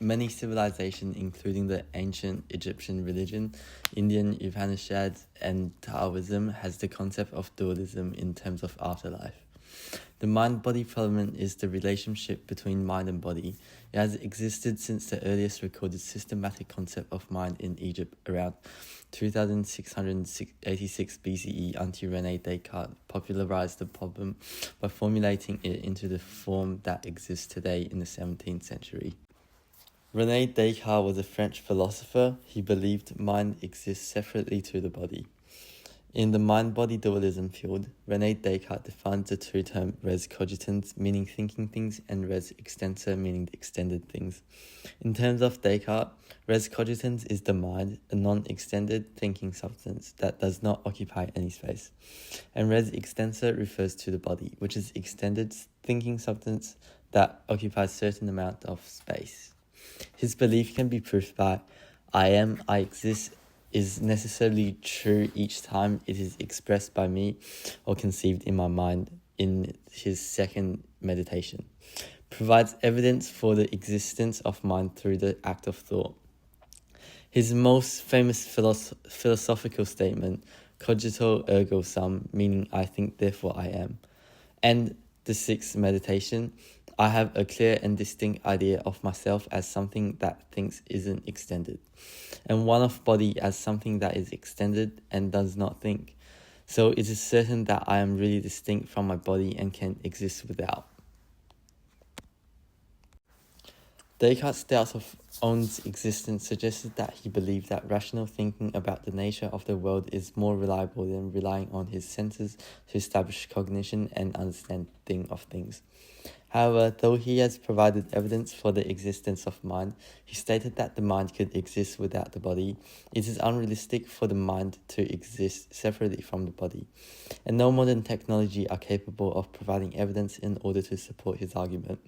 Many civilizations, including the ancient Egyptian religion, Indian Upanishads, and Taoism, has the concept of dualism in terms of afterlife. The mind-body problem is the relationship between mind and body. It has existed since the earliest recorded systematic concept of mind in Egypt around 2686 BCE until René Descartes popularized the problem by formulating it into the form that exists today in the 17th century. René Descartes was a French philosopher. He believed mind exists separately to the body. In the mind-body dualism field, René Descartes defines the two terms res cogitans, meaning thinking things, and res extensa, meaning the extended things. In terms of Descartes, res cogitans is the mind, a non-extended thinking substance that does not occupy any space. And res extensa refers to the body, which is extended thinking substance that occupies a certain amount of space. His belief can be proved by I exist is necessarily true each time it is expressed by me or conceived in my mind in his second meditation. Provides evidence for the existence of mind through the act of thought. His most famous philosophical statement, cogito ergo sum, meaning I think therefore I am, and the sixth meditation, I have a clear and distinct idea of myself as something that thinks isn't extended, and one of body as something that is extended and does not think. So it is certain that I am really distinct from my body and can exist without. Descartes' doubt of one's existence suggested that he believed that rational thinking about the nature of the world is more reliable than relying on his senses to establish cognition and understanding of things. However, though he has provided evidence for the existence of mind, he stated that the mind could exist without the body. It is unrealistic for the mind to exist separately from the body, and no modern technology are capable of providing evidence in order to support his argument.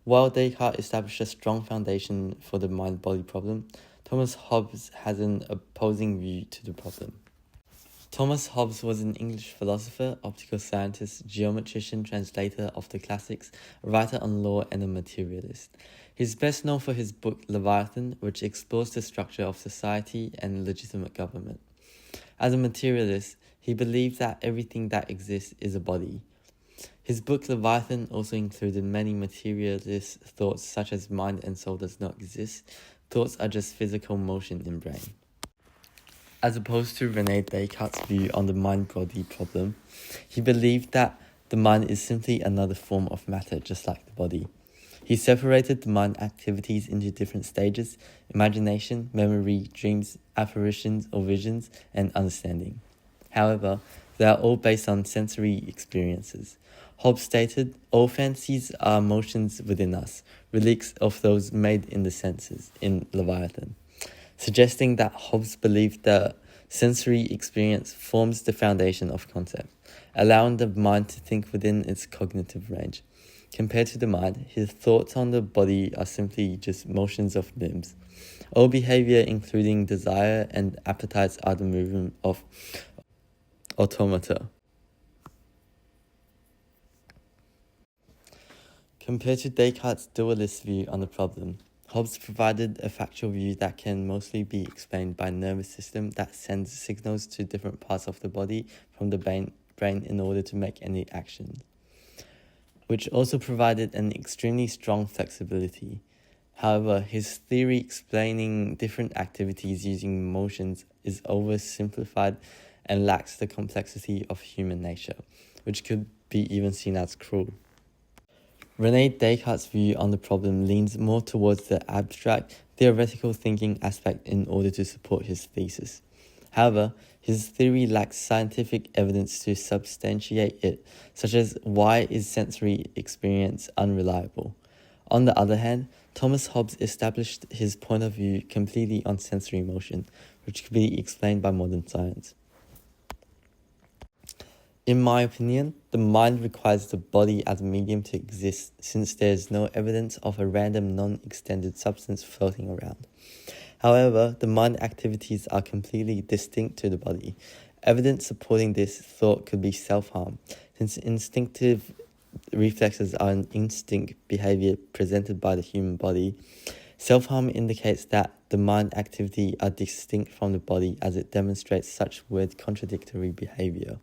While Descartes established a strong foundation for the mind-body problem, Thomas Hobbes has an opposing view to the problem. Thomas Hobbes was an English philosopher, optical scientist, geometrician, translator of the classics, a writer on law, and a materialist. He is best known for his book Leviathan, which explores the structure of society and legitimate government. As a materialist, he believed that everything that exists is a body. His book Leviathan also included many materialist thoughts such as mind and soul does not exist. Thoughts are just physical motion in brain. As opposed to René Descartes' view on the mind-body problem, he believed that the mind is simply another form of matter just like the body. He separated the mind activities into different stages: imagination, memory, dreams, apparitions or visions, and understanding. However, they are all based on sensory experiences. Hobbes stated, all fancies are emotions within us, relics of those made in the senses, in Leviathan, suggesting that Hobbes believed that sensory experience forms the foundation of concept, allowing the mind to think within its cognitive range. Compared to the mind, his thoughts on the body are simply just motions of limbs. All behavior, including desire and appetites, are the movement of automata. Compared to Descartes' dualist view on the problem, Hobbes provided a factual view that can mostly be explained by a nervous system that sends signals to different parts of the body from the brain in order to make any action, which also provided an extremely strong flexibility. However, his theory explaining different activities using motions is oversimplified and lacks the complexity of human nature, which could be even seen as cruel. René Descartes' view on the problem leans more towards the abstract, theoretical thinking aspect in order to support his thesis. However, his theory lacks scientific evidence to substantiate it, such as why is sensory experience unreliable. On the other hand, Thomas Hobbes established his point of view completely on sensory motion, which could be explained by modern science. In my opinion, the mind requires the body as a medium to exist, since there is no evidence of a random non-extended substance floating around. However, the mind activities are completely distinct to the body. Evidence supporting this thought could be self-harm, since instinctive reflexes are an instinct behavior presented by the human body. Self-harm indicates that the mind activity are distinct from the body, as it demonstrates such word contradictory behavior.